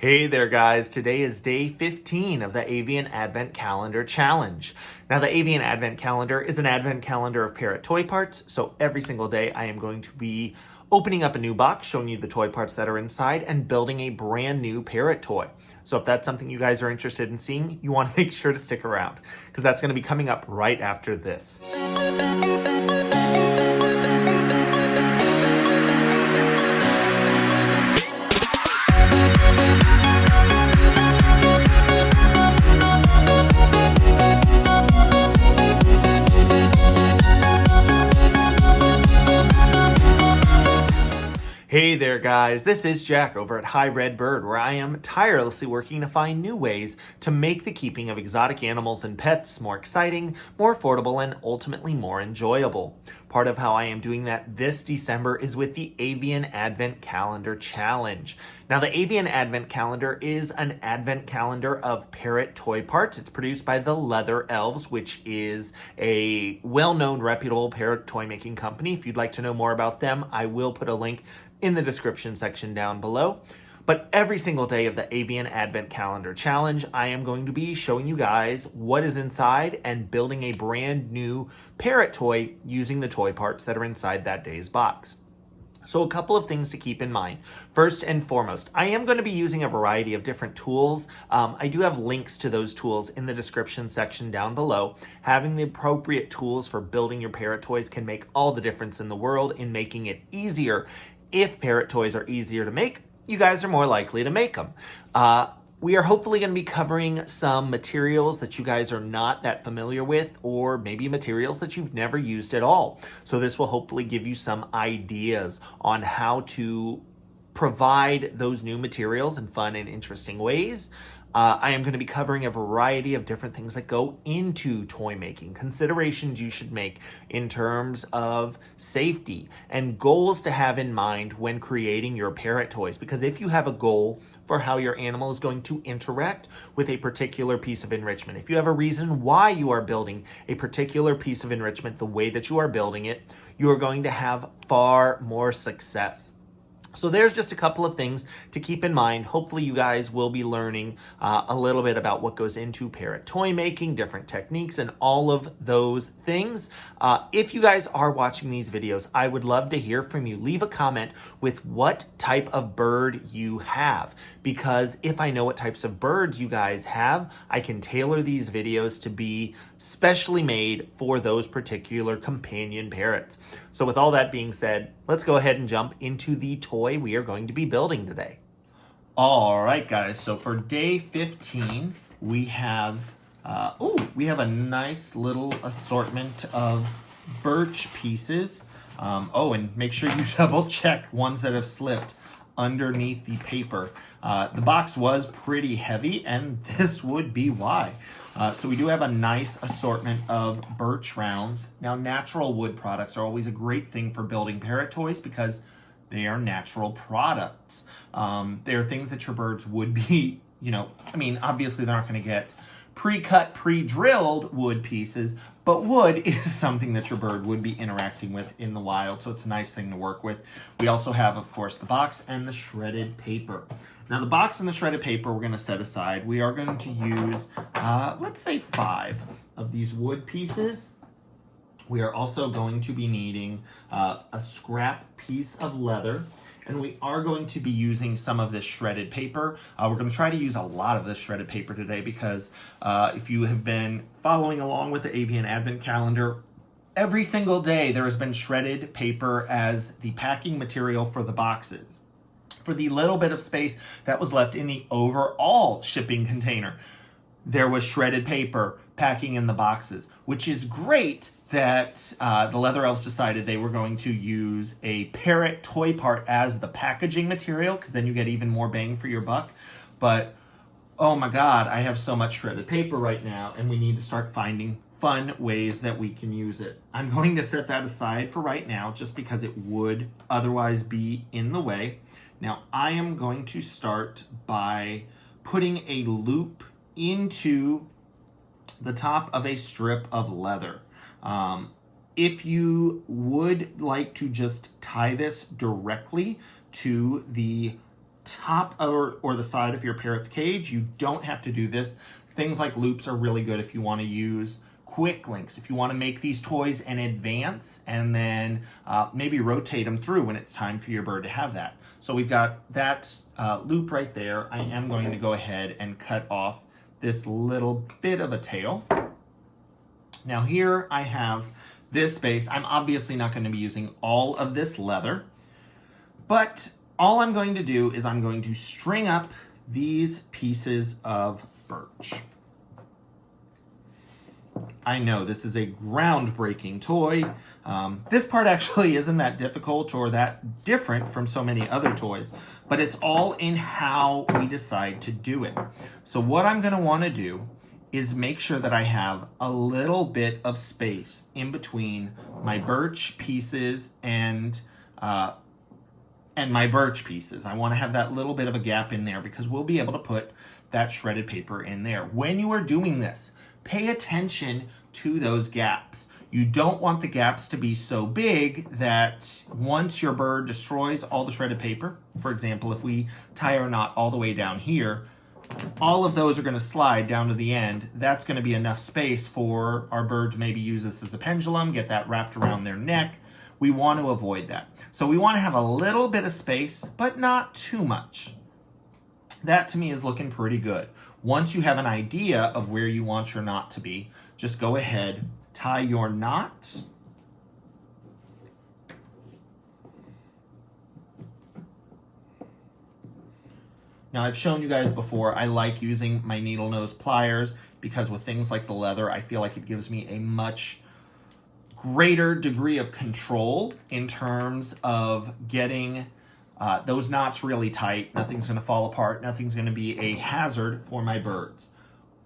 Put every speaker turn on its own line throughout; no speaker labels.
Hey there guys, today is day 15 of the Avian Advent Calendar Challenge. Now the Avian Advent Calendar is an advent calendar of parrot toy parts, so every single day I am going to be opening up a new box, showing you the toy parts that are inside, and building a brand new parrot toy. So if that's something you guys are interested in seeing, you want to make sure to stick around, because that's going to be coming up right after this. Hey there guys, this is Jack over at Hi Red Bird, where I am tirelessly working to find new ways to make the keeping of exotic animals and pets more exciting, more affordable, and ultimately more enjoyable. Part of how I am doing that this December is with the Avian Advent Calendar Challenge. Now the Avian Advent Calendar is an advent calendar of parrot toy parts. It's produced by the Leather Elves, which is a well-known, reputable parrot toy making company. If you'd like to know more about them, I will put a link in the description section down below. But every single day of the Avian Advent Calendar Challenge, I am going to be showing you guys what is inside and building a brand new parrot toy using the toy parts that are inside that day's box. So a couple of things to keep in mind. First and foremost, I am going to be using a variety of different tools. I do have links to those tools in the description section down below. Having the appropriate tools for building your parrot toys can make all the difference in the world in making it easier. If parrot toys are easier to make, you guys are more likely to make them. We are hopefully going to be covering some materials that you guys are not that familiar with, or maybe materials that you've never used at all. So this will hopefully give you some ideas on how to provide those new materials in fun and interesting ways. I am going to be covering a variety of different things that go into toy making, considerations you should make in terms of safety, and goals to have in mind when creating your parrot toys. Because if you have a goal for how your animal is going to interact with a particular piece of enrichment, if you have a reason why you are building a particular piece of enrichment the way that you are building it, you are going to have far more success. So there's just a couple of things to keep in mind. Hopefully you guys will be learning a little bit about what goes into parrot toy making, different techniques, and all of those things. If you guys are watching these videos, I would love to hear from you. Leave a comment with what type of bird you have, because if I know what types of birds you guys have, I can tailor these videos to be specially made for those particular companion parrots. So with all that being said, let's go ahead and jump into the toy we are going to be building today. All right, guys. So for day 15, we have a nice little assortment of birch pieces. And make sure you double check ones that have slipped underneath the paper. The box was pretty heavy, and this would be why. So we do have a nice assortment of birch rounds. Now, natural wood products are always a great thing for building parrot toys because they are natural products. They're things that your birds would be, obviously they're not going to get pre-cut, pre-drilled wood pieces, but wood is something that your bird would be interacting with in the wild, so it's a nice thing to work with. We also have, of course, the box and the shredded paper. Now, the box and the shredded paper we're going to set aside. We are going to use, let's say 5 of these wood pieces. We are also going to be needing a scrap piece of leather, and we are going to be using some of this shredded paper. We're going to try to use a lot of this shredded paper today because if you have been following along with the Avian Advent Calendar, every single day there has been shredded paper as the packing material for the boxes, for the little bit of space that was left in the overall shipping container. There was shredded paper packing in the boxes, which is great that the Leather Elves decided they were going to use a parrot toy part as the packaging material, because then you get even more bang for your buck. But, oh my God, I have so much shredded paper right now, and we need to start finding fun ways that we can use it. I'm going to set that aside for right now, just because it would otherwise be in the way. Now, I am going to start by putting a loop into the top of a strip of leather. If you would like to just tie this directly to the top or the side of your parrot's cage. You don't have to do this. Things like loops are really good if you want to use quick links, if you want to make these toys in advance and then maybe rotate them through when it's time for your bird to have that. So we've got that loop right there. I am going to go ahead and cut off this little bit of a tail. Now here I have this space. I'm obviously not going to be using all of this leather, but all I'm going to do is I'm going to string up these pieces of birch. I know this is a groundbreaking toy. This part actually isn't that difficult or that different from so many other toys, but it's all in how we decide to do it. So what I'm going to want to do is make sure that I have a little bit of space in between my birch pieces and my birch pieces. I want to have that little bit of a gap in there because we'll be able to put that shredded paper in there. When you are doing this, pay attention to those gaps. You don't want the gaps to be so big that once your bird destroys all the shredded paper, for example, if we tie our knot all the way down here, all of those are going to slide down to the end. That's going to be enough space for our bird to maybe use this as a pendulum, get that wrapped around their neck. We want to avoid that. So we want to have a little bit of space, but not too much. That to me is looking pretty good. Once you have an idea of where you want your knot to be, just go ahead, tie your knot. Now I've shown you guys before, I like using my needle nose pliers because with things like the leather, I feel like it gives me a much greater degree of control in terms of getting those knots really tight. Nothing's going to fall apart. Nothing's going to be a hazard for my birds.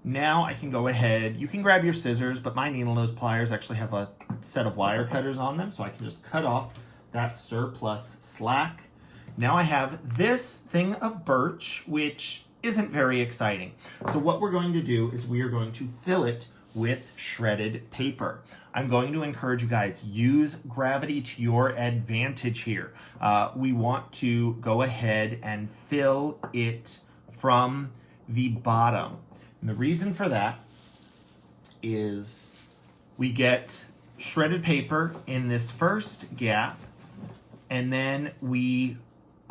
Now I can go ahead. You can grab your scissors, but my needle nose pliers actually have a set of wire cutters on them, so I can just cut off that surplus slack. Now I have this thing of birch, which isn't very exciting. So what we're going to do is we are going to fill it with shredded paper. I'm going to encourage you guys, use gravity to your advantage here. We want to go ahead and fill it from the bottom. And the reason for that is we get shredded paper in this first gap, and then we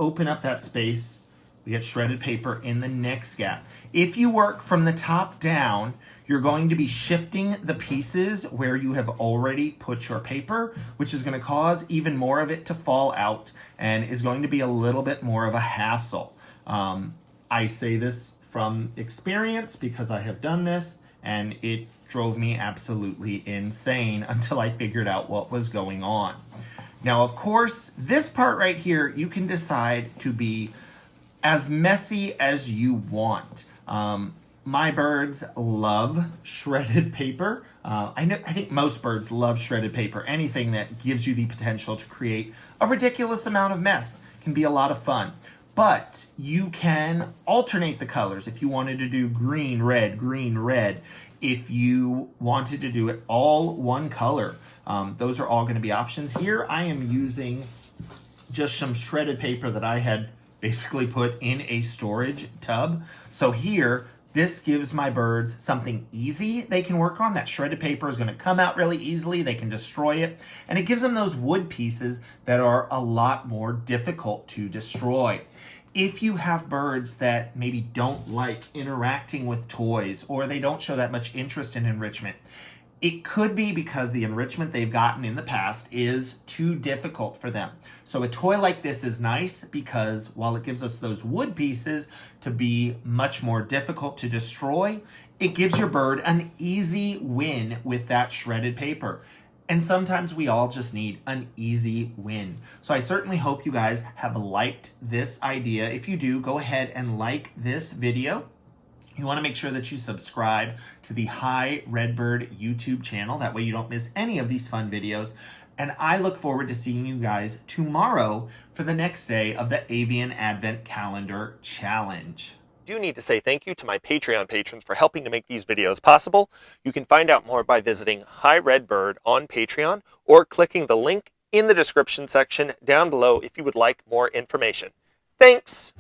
open up that space. We get shredded paper in the next gap. If you work from the top down, you're going to be shifting the pieces where you have already put your paper, which is going to cause even more of it to fall out and is going to be a little bit more of a hassle. I say this from experience because I have done this and it drove me absolutely insane until I figured out what was going on. Now, of course, this part right here, you can decide to be as messy as you want. My birds love shredded paper. I think most birds love shredded paper. Anything that gives you the potential to create a ridiculous amount of mess can be a lot of fun. But you can alternate the colors if you wanted to do green, red, green, red. If you wanted to do it all one color, those are all going to be options. Here I am using just some shredded paper that I had basically put in a storage tub. So here, this gives my birds something easy they can work on. That shredded paper is going to come out really easily. They can destroy it. And it gives them those wood pieces that are a lot more difficult to destroy. If you have birds that maybe don't like interacting with toys or they don't show that much interest in enrichment, it could be because the enrichment they've gotten in the past is too difficult for them. So a toy like this is nice because while it gives us those wood pieces to be much more difficult to destroy, it gives your bird an easy win with that shredded paper. And sometimes we all just need an easy win. So I certainly hope you guys have liked this idea. If you do, go ahead and like this video. You want to make sure that you subscribe to the Hi Redbird YouTube channel. That way you don't miss any of these fun videos. And I look forward to seeing you guys tomorrow for the next day of the Avian Advent Calendar Challenge. I do need to say thank you to my Patreon patrons for helping to make these videos possible. You can find out more by visiting Hi Redbird on Patreon or clicking the link in the description section down below if you would like more information. Thanks!